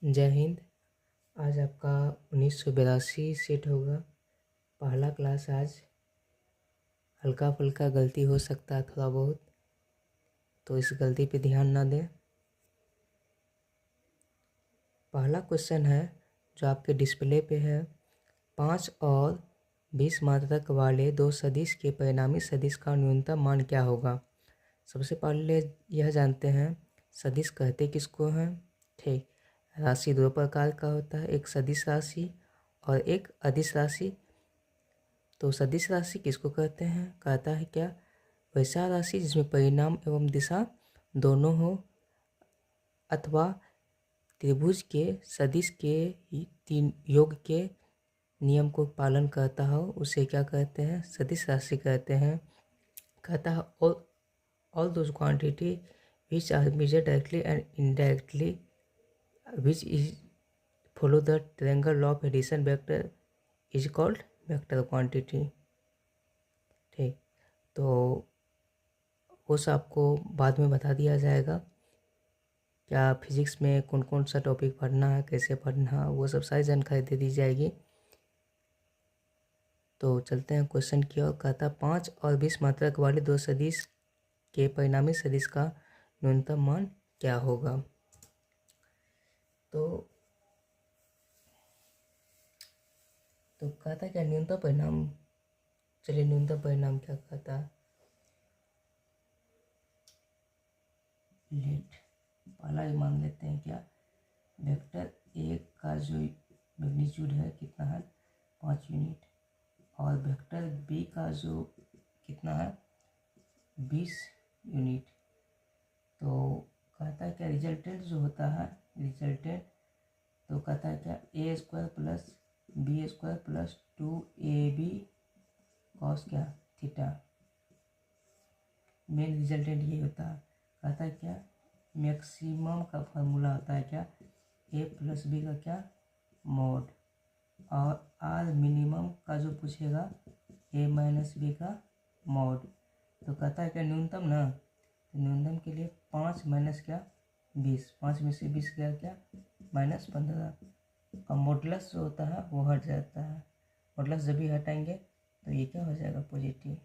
जय हिंद। आज आपका 1982 सेट होगा। पहला क्लास आज। हल्का फुल्का गलती हो सकता है थोड़ा बहुत, तो इस गलती पे ध्यान ना दें। पहला क्वेश्चन है जो आपके डिस्प्ले पे है। 5 और 20 मात्रक वाले दो सदिश के परिणामी सदिश का न्यूनतम मान क्या होगा। सबसे पहले यह जानते हैं सदिश कहते किसको हैं। ठीक, राशि दो प्रकार का होता है, एक सदिश राशि और एक अदिश राशि। तो सदिश राशि किसको कहते हैं, कहता है क्या, वैसा राशि जिसमें परिणाम एवं दिशा दोनों हो, अथवा त्रिभुज के सदिश के तीन योग के नियम को पालन करता हो, उसे क्या कहते हैं, सदिश राशि कहते हैं। कहता है all those quantity which are measured directly and indirectly which is follow the triangle law of addition vector is called vector quantity। ठीक, तो वो सब आपको बाद में बता दिया जाएगा। क्या फिजिक्स में कौन कौन सा टॉपिक पढ़ना है, कैसे पढ़ना है, वो सब सारी जानकारी दे दी जाएगी। तो चलते हैं क्वेश्चन की ओर। कहता 5 और 20 मात्रक वाले दो सदिश के परिणामी सदिश का न्यूनतम मान क्या होगा। तो कहता क्या न्यूनतम परिणाम। चलिए न्यूनतम परिणाम क्या कहता है। लेट पहला ही मान लेते हैं क्या, वेक्टर ए का जो मैग्नीट्यूड है कितना है 5 यूनिट, और वेक्टर बी का जो कितना है 20 यूनिट। तो कहता है क्या रिजल्टेंट जो होता है, रिजल्टेंट तो कहता है क्या A square plus B square plus 2ab cos क्या थीटा। मेन रिजल्टेंट ये होता है। कहता है क्या मैक्सिमम का फार्मूला होता है क्या ए प्लस बी का क्या मोड, और आर मिनिमम का जो पूछेगा ए माइनस बी का मोड। तो कहता है क्या न्यूनतम ना, तो न्यूनतम के लिए 5 माइनस क्या 20, 5 में से 20 क्या क्या -15, और मॉडुलस जो होता है वो हट जाता है। मॉडुलस जब भी हटाएंगे तो ये क्या हो जाएगा पॉजिटिव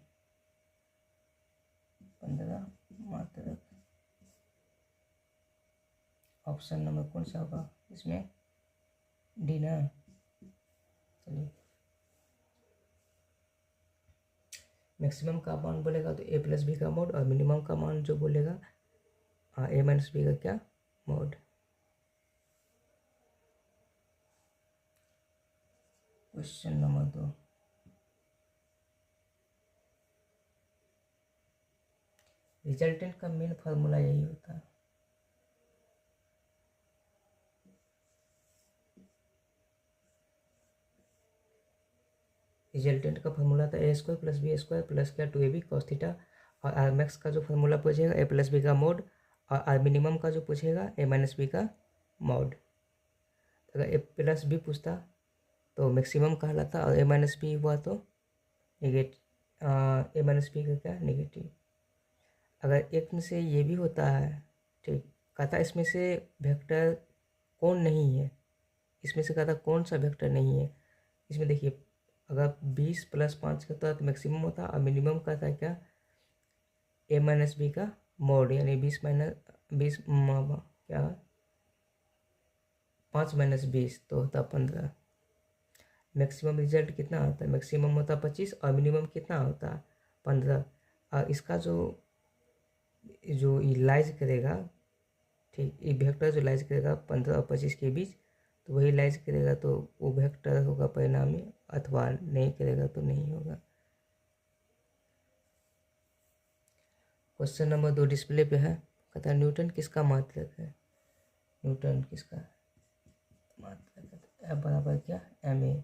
15 मात्रक। ऑप्शन नंबर कौन सा होगा इसमें, डी ना। चलिए मैक्सिमम का मान बोलेगा तो ए प्लस बी का मोड, और मिनिमम का मान जो बोलेगा ए माइनस बी का क्या मोड। क्वेश्चन नंबर 2, रिजल्टेंट का मेन फार्मूला यही होता है। रिजल्टेंट का फार्मूला था A square plus B square plus क्या 2ab कॉस थीटा, और आर मैक्स का जो फार्मूला पूछेगा ए प्लस बी का मोड, और आर मिनिमम का जो पूछेगा ए माइनस बी का मोड। अगर ए प्लस बी पूछता तो मैक्सिमम कहलाता, और ए माइनस बी हुआ तो नेगेटिव, ए माइनस बी का क्या नेगेटिव। अगर एक में से ये भी होता है, ठीक, कहता इसमें से वेक्टर कौन नहीं है, इसमें से कहता कौन सा वेक्टर नहीं है। इसमें देखिए अगर 20 + 5 होता है तो मैक्सिमम होता है, और मिनिमम का था क्या ए माइनस बी का मोड, यानी 20 क्या 5 - 20 तो होता 15। मैक्सिमम रिजल्ट कितना होता है, मैक्सिमम होता 25 और मिनिमम कितना होता है 15। और इसका जो लाइज करेगा, ठीक, ये वेक्टर जो लाइज करेगा 15 और 25 के बीच, तो वही लाइज करेगा तो वो वेक्टर होगा परिणामी, अथवा नहीं करेगा तो नहीं होगा। क्वेश्चन नंबर 2 डिस्प्ले पे है। कहता है न्यूटन किसका मात्रक है। न्यूटन किसका मात्रक है, एफ बराबर क्या ma।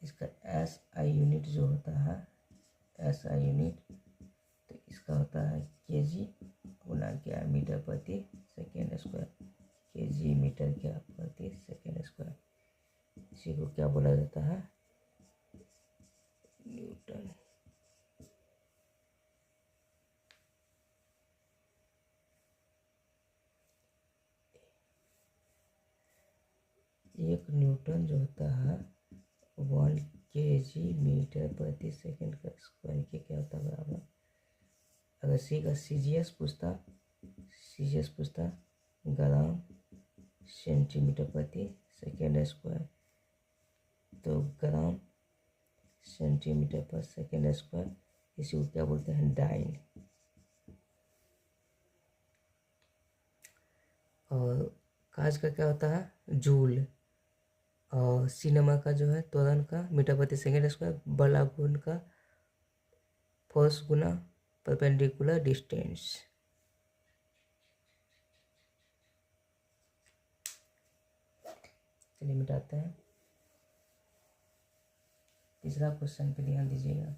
इसका एस आई यूनिट जो होता है, एस आई यूनिट तो इसका होता है केजी गुना क्या मीटर प्रति सेकेंड स्क्वायर, केजी मीटर क्या प्रति सेकेंड स्क्वायर। इसी को क्या बोला जाता है न्यूटन। एक न्यूटन जो होता है 1 kg मीटर प्रति सेकंड का स्क्वायर के क्या होता है बराबर। अगर सी जी एस पूछता ग्राम सेंटीमीटर प्रति सेकंड स्क्वायर, तो ग्राम सेंटीमीटर पर सेकंड स्क्वायर, इसी को क्या बोलते हैं, डाइन। और काज का क्या होता है, जूल। और सिनेमा का जो है त्वरण का मीटर प्रति सेकंड स्क्वायर, बल गुण का फोर्स गुना परपेंडिकुलर डिस्टेंस। चलिए मिटाते हैं। तीसरा क्वेश्चन पे ध्यान दीजिएगा,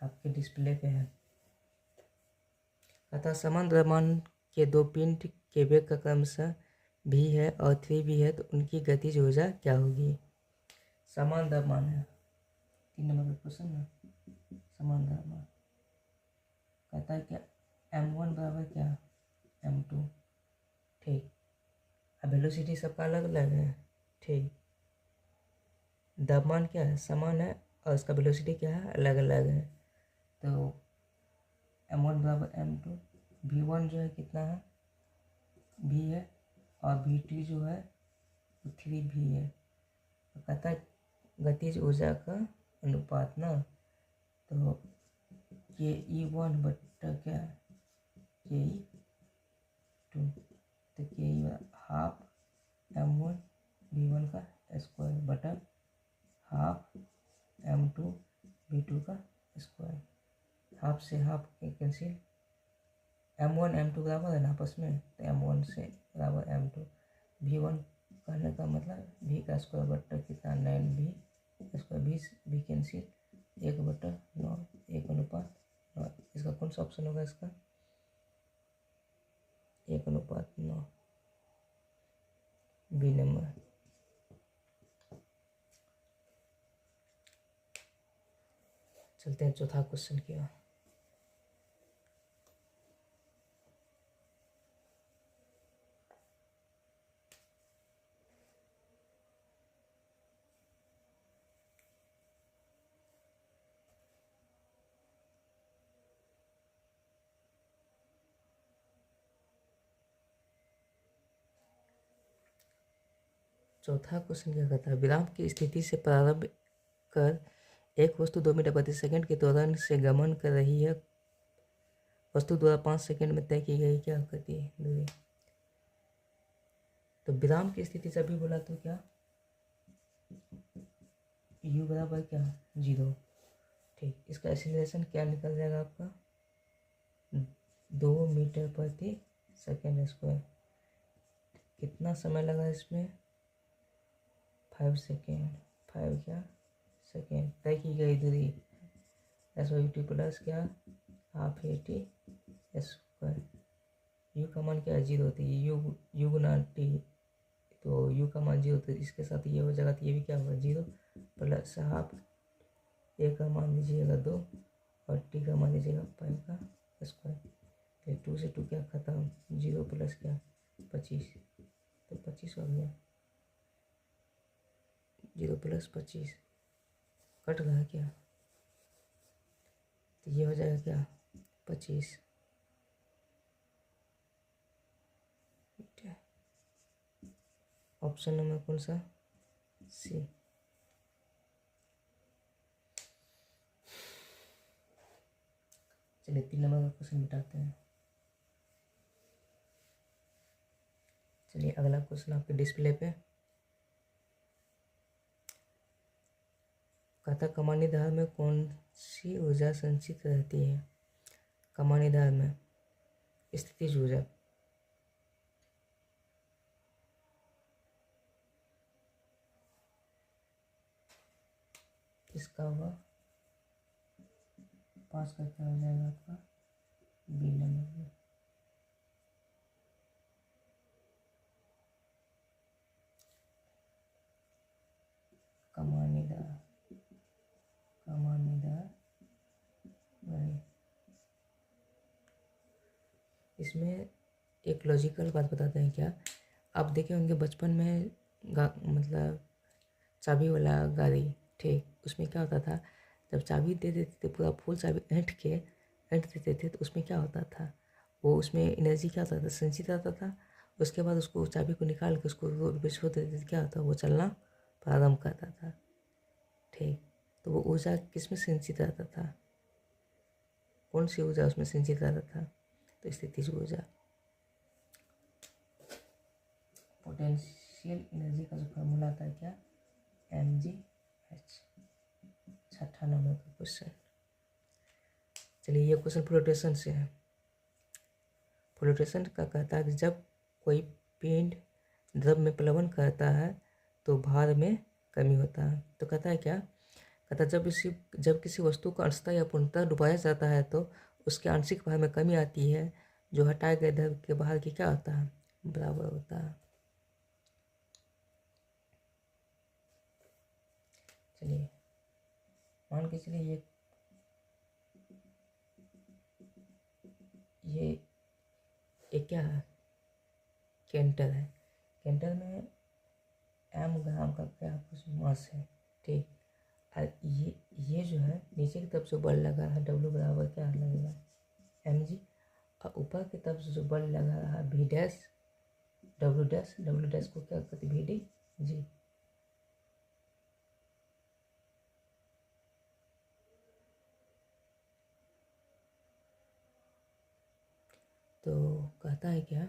आपके डिस्प्ले पे है। अतः समान द्रव्यमान के दो पिंड के वेग का क्रमशः भी है और 3 भी है, तो उनकी गतिज ऊर्जा क्या होगी। समान द्रव्यमान है, 3 नंबर का क्वेश्चन है। समान द्रव्यमान कहता है क्या, m1 बराबर क्या, m2। ठीक, अब वेलोसिटी सबका अलग अलग है। ठीक, द्रव्यमान क्या है, समान है, और उसका वेलोसिटी क्या है, अलग अलग है। तो m1 बराबर m2, v1 जो है कितना है, v है, और v2 जो है 3v है। तो कहता है गतिज ऊर्जा का अनुपात ना, तो ke1 बट्टा क्या, ke2, तो ke हाफ m1 v1 का स्क्वायर बटा हाफ m2 v2 का स्क्वायर। हाफ से हाफ कैंसिल, m1 m2 बराबर है ना आपस में, तो m1 से बराबर m2। v1 कहने का मतलब v का स्क्वायर बट्टा कितना, 9v स्क्वायर, 20 v कैंसिल, 1/9, 1:9। इसका कौन सा ऑप्शन होगा, इसका 1:9, बी नंबर। चलते हैं चौथा क्वेश्चन की ओर। चौथा क्वेश्चन क्या कहता है, विराम की स्थिति से प्रारंभ कर एक वस्तु 2 मीटर प्रति सेकंड के त्वरण से गमन कर रही है। वस्तु द्वारा 5 सेकंड में तय की गई क्या करती है दूरी। तो विराम की स्थिति से अभी बोला तो क्या, u बराबर क्या, 0। ठीक, इसका एक्सीलरेशन क्या निकल जाएगा आपका, 2 मीटर प्रति सेकंड स्क्वायर। कितना समय लगा इसमें, 5 सेकेंड, 5 क्या सेकेंड। तय की गई दूरी s/t प्लस क्या, हाफ a/t स्क्वायर। यू का मान क्या है, 0 होती है, यू गुना टी, तो यू का मान 0, तो इसके साथ ये हो जाएगा, तो ये भी क्या होगा, 0 प्लस हाफ, ए का मान दीजिएगा 2 और टी का मान दीजिएगा 5 का स्क्वायर। तो 2 से 2 क्या खत्म, 0 प्लस क्या 25, तो 25 हो गया, 0 प्लस 25 कट रहा क्या, तो ये हो जाएगा क्या 25। ऑप्शन नंबर कौन सा, सी। चलिए 3 नंबर का क्वेश्चन मिटाते हैं। चलिए अगला क्वेश्चन आपके डिस्प्ले पे, कहता कमानी धार में कौन सी ऊर्जा संचित रहती है। कमानी धार में स्थितिज ऊर्जा। इसका होगा 5 का क्या हो जाएगा आपका, बी नंबर में। कमानीदार वही। इसमें एक लॉजिकल बात बताते हैं क्या, आप देखे होंगे बचपन में मतलब चाबी वाला गाड़ी, ठीक, उसमें क्या होता था, जब चाबी दे देते थे पूरा फुल चाबी ऐंठ देते थे, तो उसमें क्या होता था, वो उसमें एनर्जी क्या होता था, संचित रहता था। उसके बाद उसको चाबी को निकाल के उसको रोड पे छोड़ देते थे, क्या होता, वो चलना प्रारंभ करता था, ठीक। तो वो ऊर्जा किस में संचित रहता था, कौन सी ऊर्जा उसमें संचित रहता था, तो स्थितिज ऊर्जा। पोटेंशियल एनर्जी का जो फार्मूला आता है क्या, mgh। 6 नंबर का क्वेश्चन। चलिए ये क्वेश्चन फ्लोटेशन से है। फ्लोटेशन का कहता है कि जब कोई पिंड द्रव में प्लवन करता है तो भार में कमी होता है। तो कहता है क्या, कहता है जब किसी वस्तु को अंशतः या पूर्णतः डुबाया जाता है तो उसके आंशिक भार में कमी आती है, जो हटाए गए द्रव के भार की क्या होता है, बराबर होता है। चलिए मान के चलिए ये एक क्या है, कैंटर है। कैंटर में m ग्राम का क्या कुछ मास है, ठीक। और ये जो है नीचे की तरफ से बल लगा है, W बराबर क्या लगेगा, mg। और ऊपर की तरफ से जो बल लगा रहा है v डैश, W डैश को क्या कहते हैं, vd जी। तो कहता है क्या,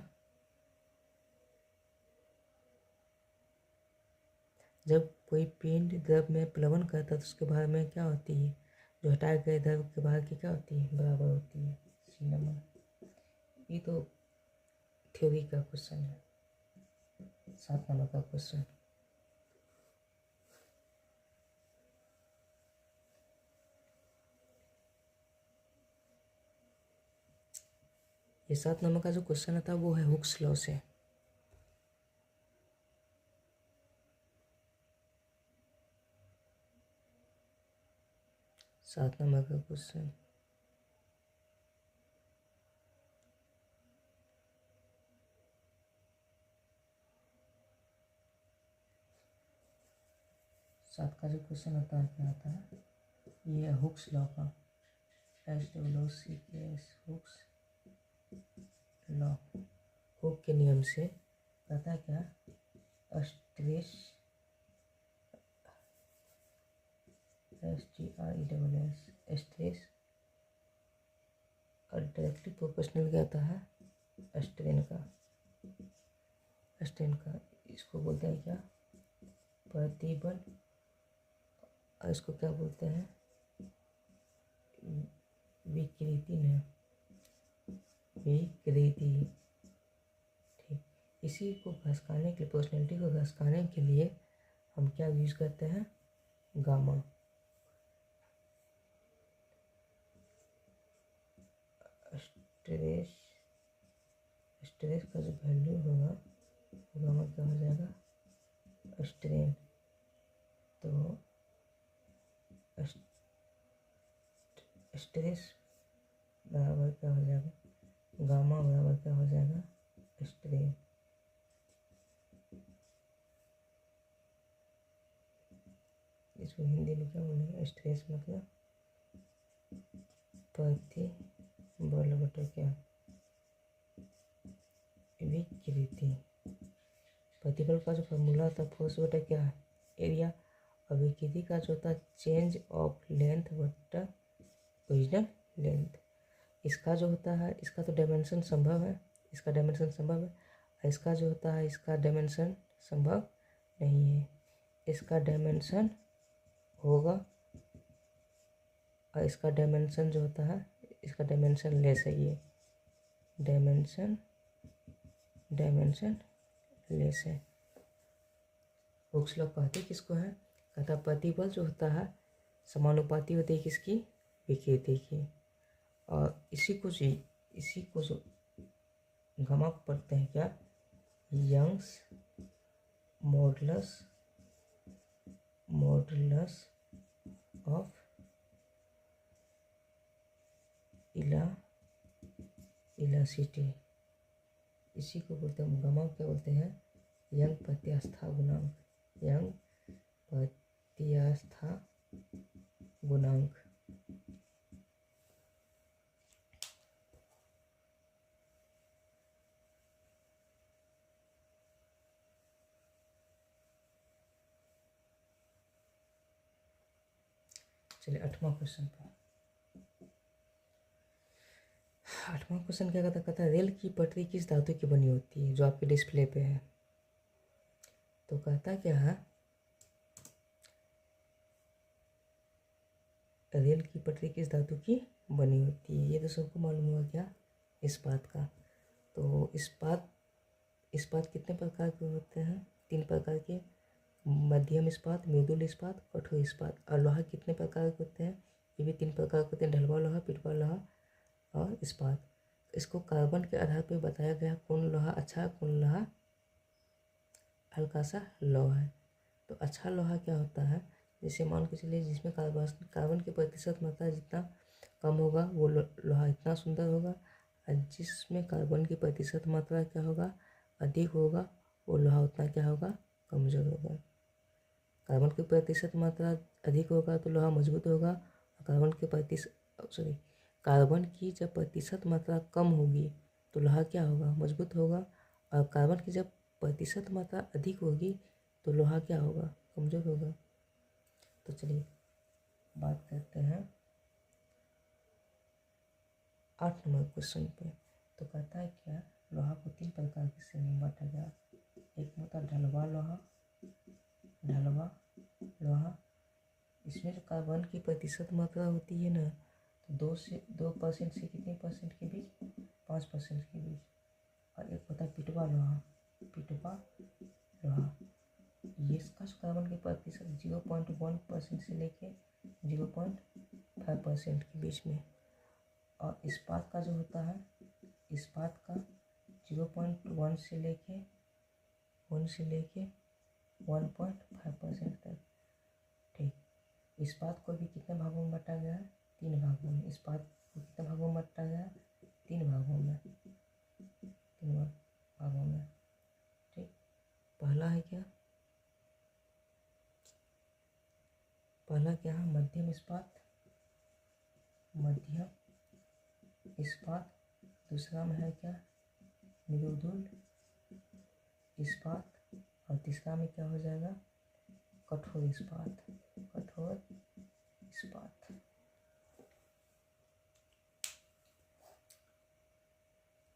जब कोई पिंड द्रव में प्लवन करता है तो उसके भार में क्या होती है, जो हटाए गए द्रव के भार की क्या होती है, बराबर होती है। सी नंबर, ये तो थ्योरी का क्वेश्चन है। 7 नंबर का क्वेश्चन। ये 7 नंबर का जो क्वेश्चन था वो है हुक्स लॉ से। सात नंबर का क्वेश्चन। सात का जो क्वेश्चन होता है क्या होता है, ये हुक्स लॉ का, HWCKS हुक्स लॉ। हुक के नियम से कहता है क्या, स्ट्रेस STRESS स्ट्रेस और डायरेक्टली प्रोपोर्शनल क्या होता है, स्ट्रेन का। इसको बोलते हैं क्या, प्रतिबल, और इसको क्या बोलते हैं, विकृति ने, विकृति, ठीक। इसी को घसकाने के लिए, पर्सनैलिटी को घसकाने के लिए हम क्या यूज करते हैं, गामा। स्ट्रेस स्ट्रेस का जो वैल्यू होगा गामा क्या हो जाएगा, स्ट्रेन। तो स्ट्रेस बराबर क्या हो जाएगा, गामा बराबर क्या हो जाएगा, स्ट्रेन। इसको हिंदी में क्या बोलेंगे, स्ट्रेस मतलब प्रतिबल बटा क्या, विकृति। प्रतिबल का जो फॉर्मूला होता है फोर्स बटा क्या है, एरिया। और विकृति का जो होता है चेंज ऑफ लेंथ बटा ओरिजिनल लेंथ। इसका जो होता है, इसका तो डायमेंशन संभव है, इसका डायमेंशन संभव है, और इसका जो होता है इसका डायमेंशन संभव नहीं है। इसका डायमेंशन होगा और इसका डायमेंशन जो होता है, इसका डायमेंशन लेस है, ये डायमेंशन लेस है। हुक्स लॉ कहते किसको है, कहता प्रतिबल जो होता है समानुपाती होती है किसकी, विकृति की। और इसी को जो गामा को पढ़ते हैं क्या, यंग्स मॉडुलस ऑफ इलास्टिसिटी, इसी को बोलते हैं गामा, क्या बोलते हैं, यंग प्रत्यास्था गुणांक, यंग प्रत्यास्था गुणांक। चलिए 8वां क्वेश्चन पर। 8वां क्वेश्चन क्या कहता है रेल की पटरी किस धातु की बनी होती है, जो आपके डिस्प्ले पे है। तो कहता क्या है, रेल की पटरी किस धातु की बनी होती है। ये तो सबको मालूम होगा क्या, इस्पात का। तो इस्पात कितने प्रकार के होते हैं, 3 प्रकार के, मध्यम इस्पात, मृदुल इस्पात, कठोर इस्पात। और लोहा कितने प्रकार के होते हैं, ये भी 3 प्रकार के होते हैं, ढलवा लोहा, पिटवा लोहा और इस्पात। इसको कार्बन के आधार पर बताया गया कौन लोहा अच्छा है, कौन लोहा हल्का सा लोहा है। तो अच्छा लोहा क्या होता है, जैसे मान के चलिए जिसमें कार्बन की प्रतिशत मात्रा जितना कम होगा वो लोहा इतना सुंदर होगा, और जिसमें कार्बन की प्रतिशत मात्रा क्या होगा अधिक होगा वो लोहा उतना क्या होगा कमज़ोर होगा। कार्बन की प्रतिशत मात्रा अधिक होगा तो लोहा मजबूत होगा, और कार्बन की जब प्रतिशत मात्रा कम होगी तो लोहा क्या होगा मजबूत होगा, और कार्बन की जब प्रतिशत मात्रा अधिक होगी तो लोहा क्या होगा कमज़ोर होगा। तो चलिए बात करते हैं 8 नंबर क्वेश्चन पे। तो कहता है क्या, लोहा को 3 प्रकार की श्रेणी में बांटा गया। एक होता है ढलवा लोहा, इसमें जो कार्बन की प्रतिशत मात्रा होती है ना, तो 2% से कितने परसेंट के बीच, 5% के बीच। और एक होता है पिटवा लोहा, ये इसका कार्बन की प्रतिशत 0.1% से लेके 0.5% के बीच में। और इस्पात का जो होता है, इस्पात का 0.1 से लेके 1.5% तक। ठीक, इस्पात को भी कितने भागों में बांटा गया है, 3 भागों में। इस्पात को कितने भागों में बांटा गया है, 3 भागों में, 3 भागों में। ठीक, पहला है क्या, पहला क्या है मध्यम इस्पात, दूसरा में है क्या मृदुल इस्पात, और तीसरा में क्या हो जाएगा कठोर इस्पात।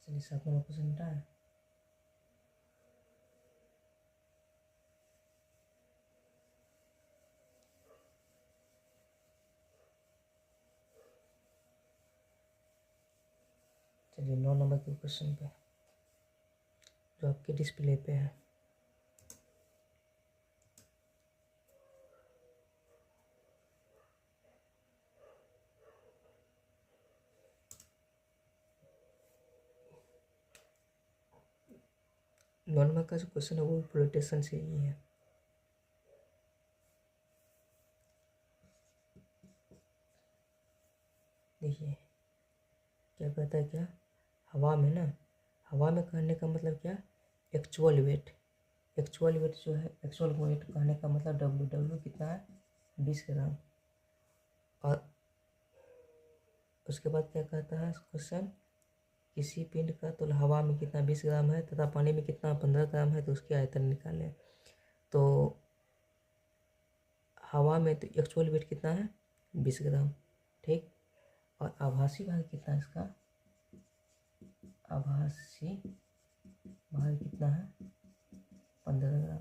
चलिए 7 नंबर क्वेश्चन है। चलिए 9 नंबर के क्वेश्चन पे, जो आपके डिस्प्ले पे है। नॉर्मल का जो क्वेश्चन है वो फ्लोटेशन से ही है। देखिए क्या कहता है, क्या हवा में ना, हवा में कहने का मतलब क्या, एक्चुअल वेट जो है, एक्चुअल वेट कहने का मतलब डब्ल्यू कितना है 20 ग्राम। और उसके बाद क्या कहता है क्वेश्चन, किसी पिंड का तुल्य हवा में कितना 20 ग्राम है तथा पानी में कितना 15 ग्राम है, तो उसकी आयतन निकालें। तो हवा में तो एक्चुअल वेट कितना है 20 ग्राम, ठीक। और आभासी भार कितना है इसका, आभासी भार कितना है 15 ग्राम।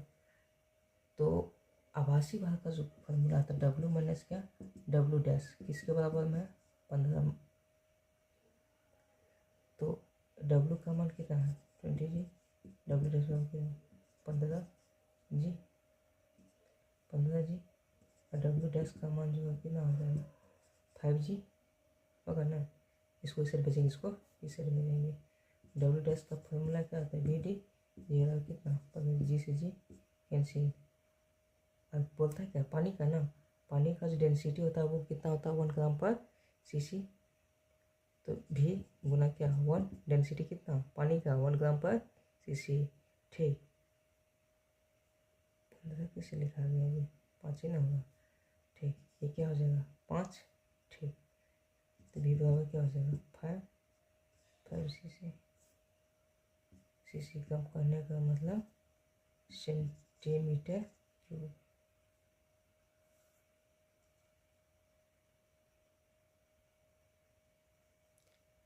तो आभासी भार का जो फॉर्मूला था डब्ल्यू माइनस क्या डब्ल्यू डैश किसके बराबर में है 15। तो डब्ल्यू का मान कितना है 20 जी, डब्ल्यू डैश 15 जी, और डब्ल्यू डैश का मान जो है कितना हो जाएगा 5 जी होगा ना। इसको इस साइड बचेंगे, इसको इस साइड में लेंगे। डब्ल्यू डैश का फॉर्मूला क्या होता है वी डी, ये कितना 15 जी से जी कैंसिल। और बोलता है क्या पानी का ना, पानी का जो डेंसिटी होता है वो कितना होता है 1 ग्राम पर सीसी। तो भी गुना क्या 1, डेंसिटी कितना पानी का 1 ग्राम पर सीसी, ठीक। इधर कैसे लिखा गया अभी? 5 ही ना होगा। ठीक, ये क्या हो जाएगा 5। ठीक, तो v बराबर क्या हो जाएगा 5 cc कम करने का मतलब सेंटीमीटर क्यूब।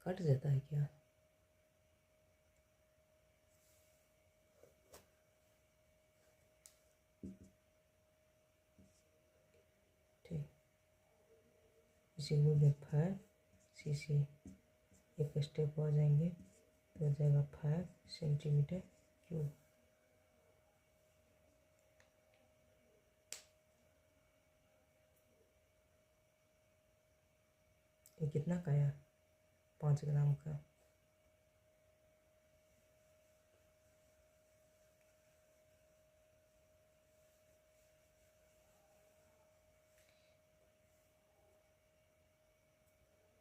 कट जाता है क्या? ठीक, इसी को 5 cc, एक स्टेप आ जाएंगे तो हो जाएगा 5 सेंटीमीटर क्यूब। ये कितना का आया? 5 ग्राम का।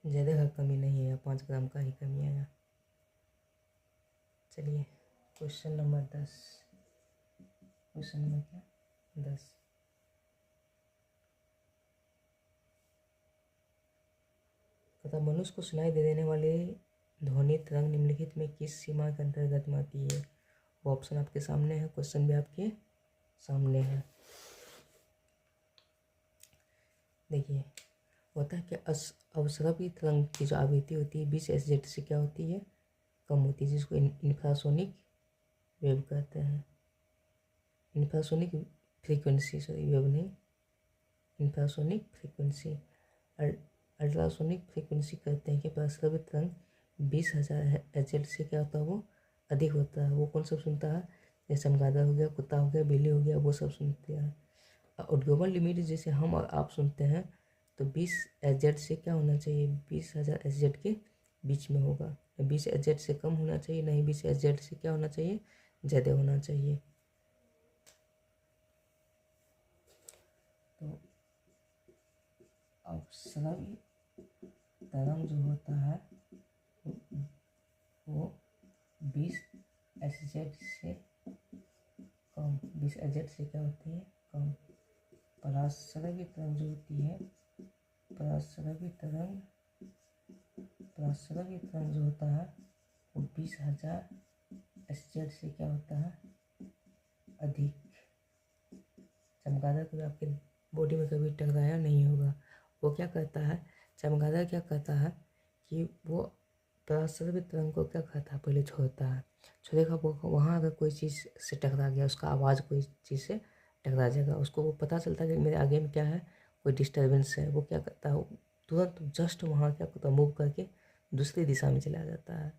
ज़्यादा का कमी नहीं है, 5 ग्राम का ही कमी आया। चलिए क्वेश्चन नंबर 10। क्वेश्चन नंबर क्या? 10। तथा मनुष्य को सुनाई दे देने वाले ध्वनि तरंग निम्नलिखित में किस सीमा के अंतर्गत में आती है? वो ऑप्शन आपके सामने है, क्वेश्चन भी आपके सामने है। देखिए, होता है कि अवसरपी तरंग की जो आवृत्ति होती है 20 SZ से क्या होती है? कम होती है, जिसको इंफ्रासोनिक वेव कहते हैं। इंफ्रासोनिक फ्रीक्वेंसी, सॉरी वेव नहीं, इंफ्रासोनिक फ्रीक्वेंसी। अल्ट्रासोनिक फ्रीक्वेंसी कहते हैं कि प्रस्रवित तरंग 20,000 HZ से क्या होता है? वो अधिक होता है। वो कौन सब सुनता है? जैसे चमगादड़ हो गया, कुत्ता हो गया, बिल्ली हो गया, वो सब सुनते हैं। और ग्लोबल लिमिट जैसे हम और आप सुनते हैं तो 20 SZ से क्या होना चाहिए? 20,000 SZ के बीच में होगा। 20 SZ से कम होना चाहिए, नहीं 20 SZ से क्या होना चाहिए? ज़्यादा होना चाहिए। तो अवसरवी तरंग जो होता है वो 20 SZ से कम, 20 SZ से क्या होती है? कम। पराश्रवी तरंग जो होती है, पराश्रवी तरंग जो होता है वो 20,000 SZ से क्या होता है? अधिक। चमगादड़ कभी आपके बॉडी में कभी टकराया नहीं होगा। वो क्या करता है, चमगादड़ क्या करता है कि वो पराश्रवी तरंग को क्या करता है? पहले छोड़ता है। छोड़ेगा वो, वहाँ अगर कोई चीज़ से टकरा गया, उसका आवाज़ कोई चीज़ से टकरा जाएगा, उसको वो पता चलता है कि मेरे आगे में क्या है, कोई डिस्टर्बेंस है। वो क्या करता है, तुरंत जस्ट वहाँ क्या करता है, मूव करके दूसरी दिशा में चला जाता है।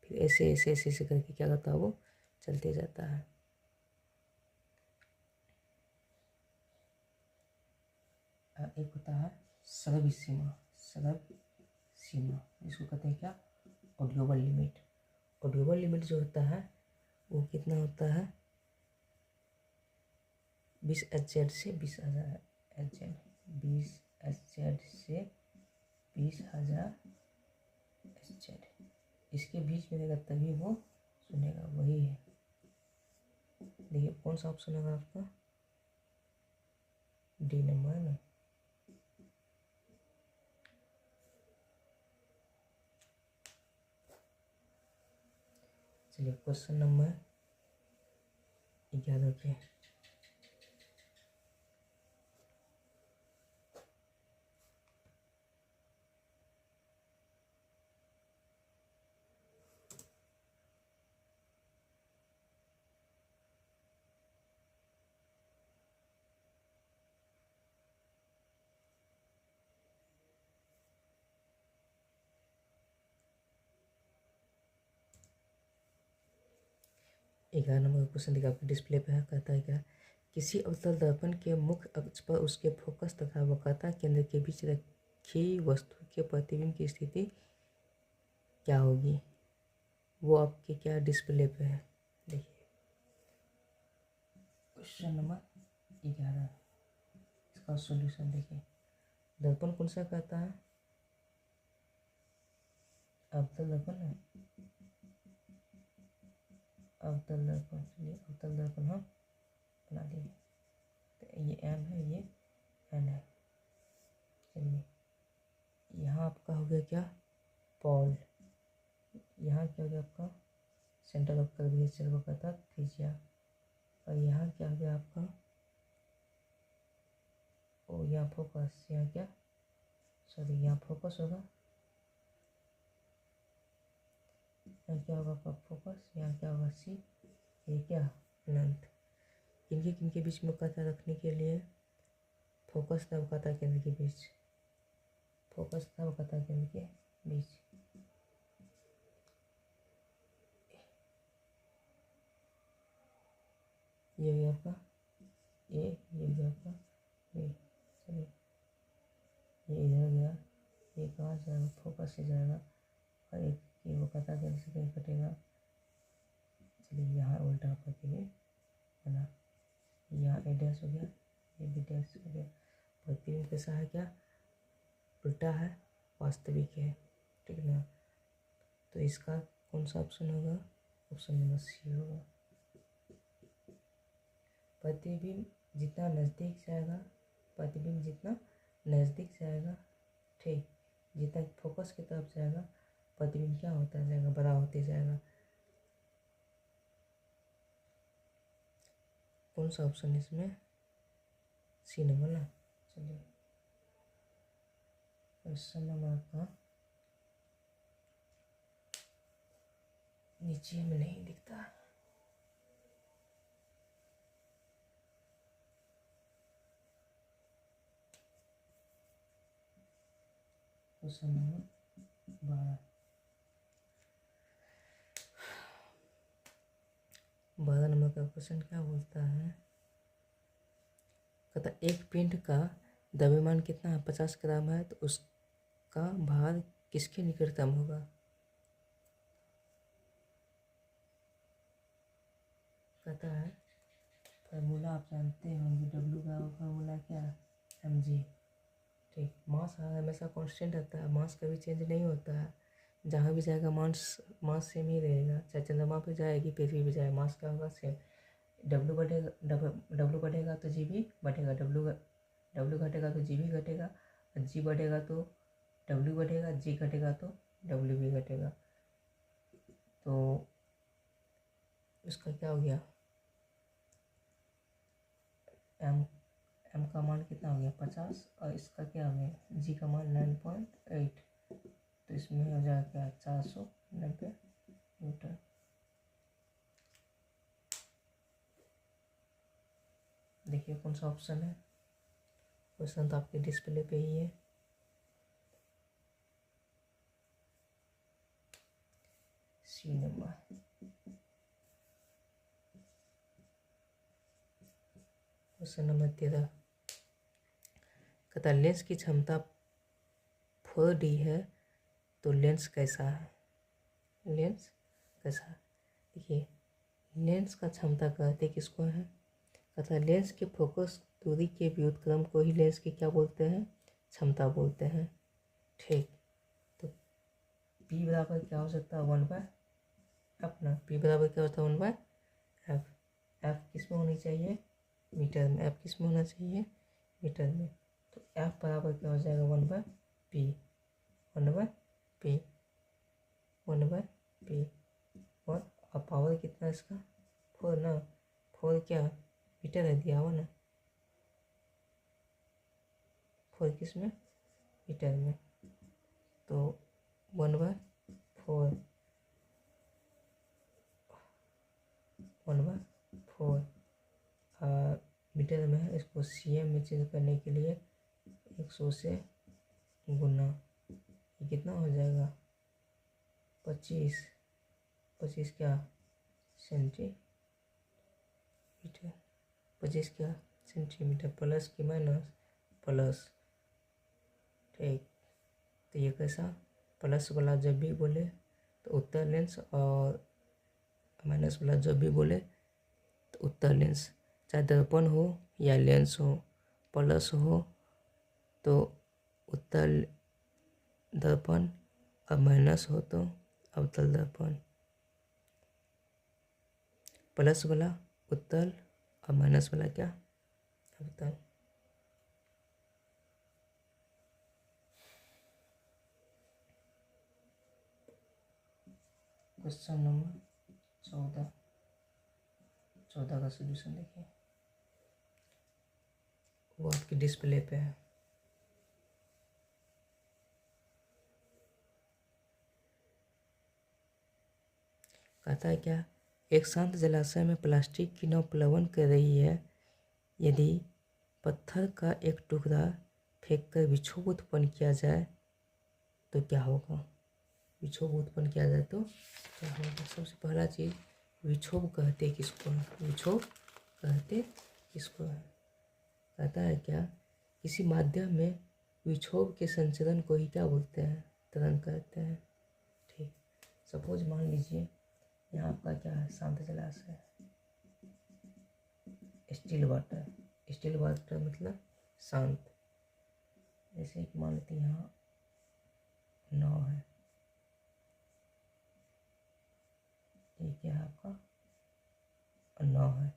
फिर ऐसे ऐसे ऐसे ऐसे करके क्या करता है, वो चलते जाता है। एक होता है सरब सीमा, इसको कहते हैं क्या? Audible limit. ऑडियोबल लिमिट जो होता है वो कितना होता है? 20 SZ से 20,000 SZ, 20 SZ से 20,000 SZ, इसके बीच में रहेगा तभी वो सुनेगा। वही है, देखिए कौन सा ऑप्शन होगा आपका? डी नंबर ना। चलिए क्वेश्चन नंबर 11 के। ग्यारह नंबर का क्वेश्चन देखिए आपके डिस्प्ले पे है। कहता है क्या? किसी अवतल दर्पण के मुख्य अक्ष पर उसके फोकस तथा वक्रता केंद्र के बीच रखी वस्तु के प्रतिबिंब की स्थिति क्या होगी? वो आपके क्या डिस्प्ले पे है, देखिए क्वेश्चन नंबर 11। इसका सॉल्यूशन देखिए। दर्पण कौन सा कहता है? अवतल दर्पण है। अवतल दर्पण, चलिए अवतल दर्पण हम बना देंगे। ये एम है, ये एन है। चलिए यहाँ आपका हो गया क्या, पॉल। यहाँ क्या हो गया आपका, सेंटर ऑफ कर्वेचर को कहता त्रिज्या। और यहाँ क्या हो गया आपका, ओ यहाँ फोकस, यहाँ क्या, सॉरी यहाँ फोकस होगा, यहाँ क्या होगा आपका फोकस, यहाँ क्या होगा सी, ये क्या लेंथ। किनके किनके बीच में कथा रखने के लिए, फोकस तब कथा केंद्र के बीच, फोकस तब कथा केंद्र के बीच। ये भी आपका ए, ये भी आपका बी। चलिए ये इधर गया, ये कहाँ जाएगा, फोकस से जाएगा, और एक ये वो कथा केंद्र से कहीं कटेगा। चलिए यहाँ उल्टा करके भी बना, यहाँ ए डैश हो गया, ये बी डैश हो गया। प्रतिबिंब कैसा है, क्या उल्टा है, वास्तविक है, ठीक ना। तो इसका कौन सा ऑप्शन होगा, ऑप्शन नंबर सी होगा। प्रतिबिंब जितना नज़दीक जाएगा, प्रतिबिंब जितना नज़दीक जाएगा, ठीक, जितना फोकस की तरफ जाएगा प्रतिबिंब क्या होता जाएगा, बड़ा होते जाएगा। कौन सा ऑप्शन इसमें, सी नंबर ना। चलिए क्वेश्चन नंबर का नीचे में नहीं दिखता, क्वेश्चन नंबर 12। 12 नंबर का क्वेश्चन क्या बोलता है, कहता एक पिंड का द्रव्यमान कितना है, 50 ग्राम है, तो उसका भार किसके निकटतम होगा। कहता है फार्मूला आप जानते होंगे, डब्ल्यू का फार्मूला क्या है, एम जी, ठीक। मास हमेशा कांस्टेंट रहता है, मास कभी चेंज नहीं होता है, जहाँ भी जाएगा मास सेम ही रहेगा, चाहे चंद्रमा पे जाएगी पृथ्वी पे जाए, मास क्या होगा सेम। डब्ल्यू बढ़ेगा, डब्ल्यू बढ़ेगा तो जी भी बढ़ेगा, डब्ल्यू घटेगा तो जी भी घटेगा, जी बढ़ेगा तो डब्ल्यू बढ़ेगा, जी घटेगा तो डब्ल्यू भी घटेगा। तो इसका क्या हो गया, एम का मान कितना हो गया 50, और इसका क्या हो गया, जी का मान 9.8, तो इसमें हो जाएगा क्या 490 न्यूटन। देखिए कौन सा ऑप्शन है, क्वेश्चन तो आपके डिस्प्ले पे ही है। सी नंबर। क्वेश्चन नंबर 13, कहता लेंस की क्षमता 4D है, तो लेंस कैसा है, लेंस कैसा है। देखिए लेंस का क्षमता कहते किसको है, कहता लेंस के फोकस दूरी के व्युत्क्रम को ही लेंस की क्या बोलते हैं, क्षमता बोलते हैं, ठीक। तो P बराबर क्या हो सकता है, 1/, अपना P बराबर क्या होता है 1/f। f किस में होनी चाहिए, मीटर में, f किस में होना चाहिए, मीटर में। तो f बराबर क्या हो जाएगा 1/p, 1/p, 1/p। और अब पावर कितना इसका 4 ना, 4 क्या मीटर है, दिया हुआ ना, 4 किस में, मीटर में। तो 1/4, 1/4 मीटर में है, इसको cm में चेंज करने के लिए 100 से गुना, ये कितना हो जाएगा 25 क्या सेंटीमीटर, 25 क्या सेंटीमीटर, प्लस की माइनस प्लस, ठीक। तो ये कैसा, प्लस वाला जब भी बोले तो उत्तर लेंस, और माइनस वाला जब भी बोले तो उत्तर लेंस, चाहे दर्पण हो या लेंस हो, प्लस हो तो उत्तर दर्पण, और माइनस हो तो अवतल दर्पण। प्लस वाला उत्तल और माइनस वाला क्या अब तक क्वेश्चन नंबर 14 का सोल्यूशन देखिए, वो आपकी डिस्प्ले पे है। कहता है क्या, एक शांत जलाशय में प्लास्टिक की नाव प्लवन कर रही है। यदि पत्थर का एक टुकड़ा फेंककर विक्षोभ उत्पन्न किया जाए तो क्या होगा? विक्षोभ उत्पन्न किया जाए तो क्या होगा? सबसे पहला चीज़, विक्षोभ कहते किसको है? विक्षोभ कहते किसको है? कहता है क्या, किसी माध्यम में विक्षोभ के संचरण को ही क्या बोलते हैं? तरंग कहते हैं। ठीक, सपोज मान लीजिए यहाँ आपका क्या है, शांत जलाशय है, स्टिल वाटर। स्टिल वाटर मतलब शांत। जैसे कि मान लेते हैं यहाँ नाव है, ये क्या है आपका नाव है।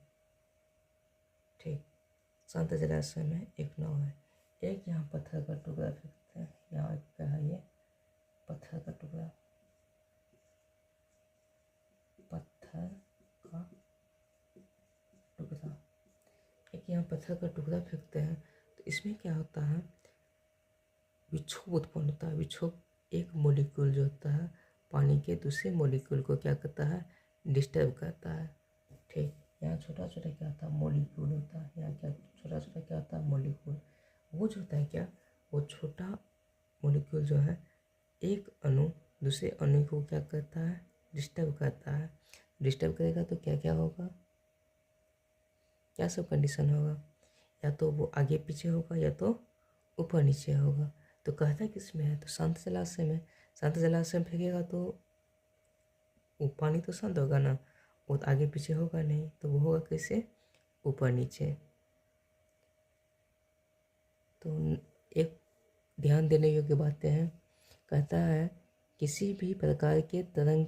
ठीक, शांत जलाशय में एक नाव है, एक यहाँ पत्थर का टुकड़ा फेंकते हैं। यहाँ क्या है, ये पत्थर का टुकड़ा, पत्थर का टुकड़ा, एक यहाँ पत्थर का टुकड़ा फेंकते हैं। तो इसमें क्या होता है, विक्षोभ उत्पन्न होता है। विक्षोभ एक मॉलिक्यूल जो होता है पानी के दूसरे मॉलिक्यूल को क्या करता है, डिस्टर्ब करता है। ठीक, यहाँ छोटा छोटा क्या होता है, मॉलिक्यूल होता है। यहाँ क्या छोटा छोटा क्या होता है, मॉलिक्यूल। वो जो होता है क्या, वो छोटा मॉलिक्यूल जो है एक अणु दूसरे अणु को क्या करता है, डिस्टर्ब करता है। डिस्टर्ब करेगा तो क्या क्या होगा, क्या सब कंडीशन होगा, या तो वो आगे पीछे होगा या तो ऊपर नीचे होगा। तो कहता किस में है, तो शांत जलाशय में। शांत जलाशय में फेंकेगा तो वो पानी तो शांत होगा ना, वो तो आगे पीछे होगा नहीं, तो वो होगा कैसे, ऊपर नीचे। तो एक ध्यान देने योग्य बातें हैं। कहता है किसी भी प्रकार के तरंग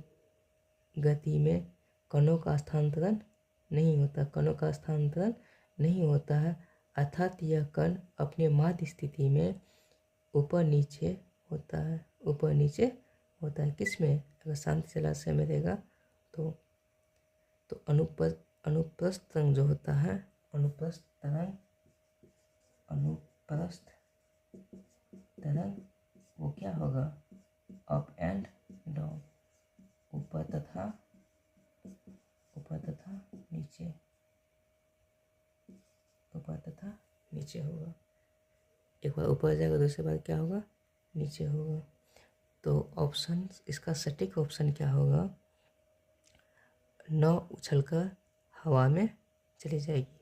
गति में कणों का स्थानांतरण नहीं होता, कणों का स्थानांतरण नहीं होता है, अर्थात यह कण अपने माध्य स्थिति में ऊपर नीचे होता है, ऊपर नीचे होता है। किस में, अगर शांत जलाशय में रहेगा तो अनुप्रस्थ तरंग जो होता है, अनुप्रस्थ तरंग, अनुप्रस्थ तरंग वो क्या होगा, अप एंड डाउन, ऊपर तथा नीचे, ऊपर तथा नीचे होगा। एक बार ऊपर जाएगा, दूसरी बार क्या होगा, नीचे होगा। तो ऑप्शन, इसका सटीक ऑप्शन क्या होगा, नाव उछलकर हवा में चली जाएगी।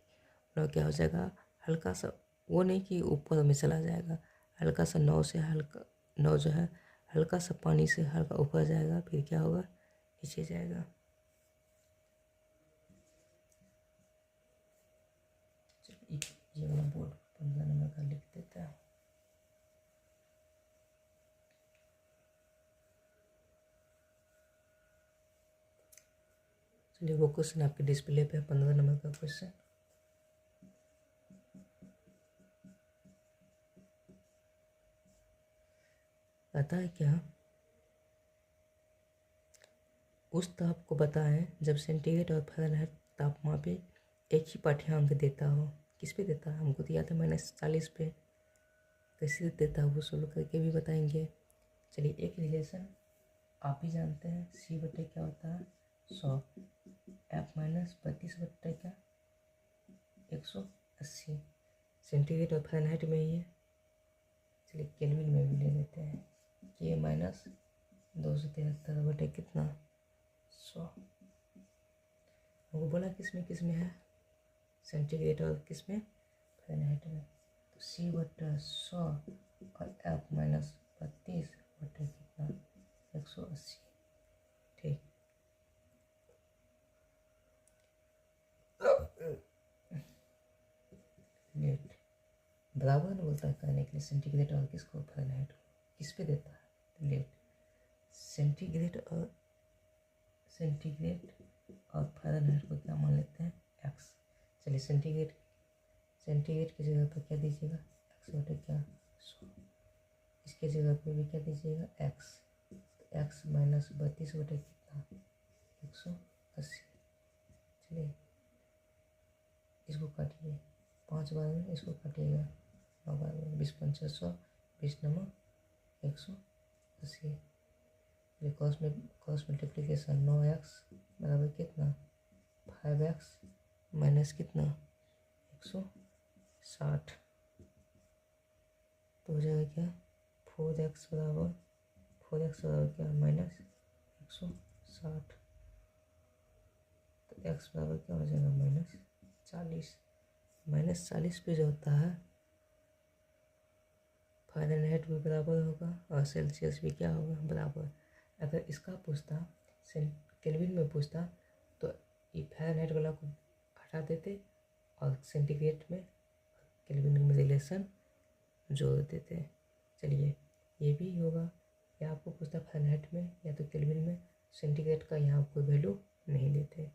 नाव क्या हो जाएगा, हल्का सा, वो नहीं कि ऊपर में चला जाएगा, हल्का सा नाव से हल्का, नाव जो है हल्का सा पानी से हल्का ऊपर जाएगा, फिर क्या होगा, नीचे जाएगा। ये वाला बोर्ड 15 नंबर का लिख देता है। चलिए, वो क्वेश्चन आपके डिस्प्ले पे 15 नंबर का क्वेश्चन। आता है क्या, उस ताप को बताएं जब सेंटीग्रेड और फ़ारेनहाइट तापमान पे एक ही पाठ्यांक देता हो। किस पे देता है, हमको तो याद है -40 पे। कैसे देता है वो सोल्व करके भी बताएंगे। चलिए, एक रिलेशन आप ही जानते हैं, सी बटे क्या होता है, 100, F - 32 बटे क्या, 180। सेंटीग्रेड और फ़ारेनहाइट में ही है। चलिए, केल्विन में भी ले लेते हैं, K - 273 बटे कितना, 100। हमको बोला किस में है, सेंटीग्रेड और किस में, फ़ारेनहाइट में। तो C बटा 100 और F - 32 बटे कितना, 180। ठीक, लेट बराबर ना बोलता है कहने के लिए, सेंटीग्रेड और किसको, फ़ारेनहाइट को। किस पे देता है, तो लेट सेंटीग्रेड और फ़ारेनहाइट को क्या मान लेते हैं, एक्स। चलिए, सेंटीग्रेड की जगह पर क्या दीजिएगा, एक्स बटे क्या 100। इसके जगह पे भी क्या दीजिएगा, एक्स। तो एक्स माइनस 32 बटे कितना 180। चलिए इसको काटिए 5 बार में, इसको काटिएगा 9 बार में, 20 पंचा 100, 20 नमो 180। ये क्रॉस मल्टीप्लिकेशन 9x बराबर कितना 5x माइनस कितना 160। तो हो जाएगा क्या 4x बराबर क्या माइनस 160। तो x बराबर क्या हो जाएगा -40। -40 पे जो होता है फ़ारेनहाइट भी बराबर होगा और सेल्सियस भी क्या होगा बराबर। अगर इसका पूछता केल्विन में पूछता तो ये फ़ारेनहाइट वाला को हटा देते और सेंटीग्रेड में केल्विन में रिलेशन जोड़ देते। चलिए ये भी होगा, या आपको पूछता फ़ारेनहाइट में या तो केल्विन में, सेंटीग्रेड का यहाँ कोई वैल्यू नहीं देते।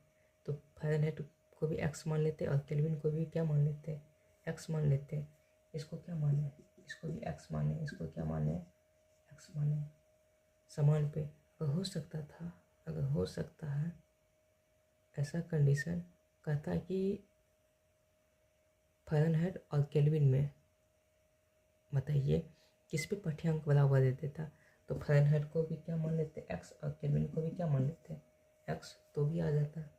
तो फ़ारेनहाइट को भी एक्स मान लेते और केल्विन को भी क्या मान लेते एक्स मान लेते। इसको क्या माने, इसको भी एक्स माने, इसको क्या माने एक्स माने। समान पे अगर हो सकता है ऐसा कंडीशन कहता है कि फ़ारेनहाइट और केल्विन में बताइए किस पे पाठ्यांक बराबर दे देता। तो फ़ारेनहाइट को भी क्या मान लेते एक्स और केल्विन को भी क्या मान लेते एक्स, तो भी आ जाता।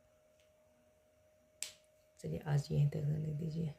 चलिए आज यहीं तक रहने दीजिए।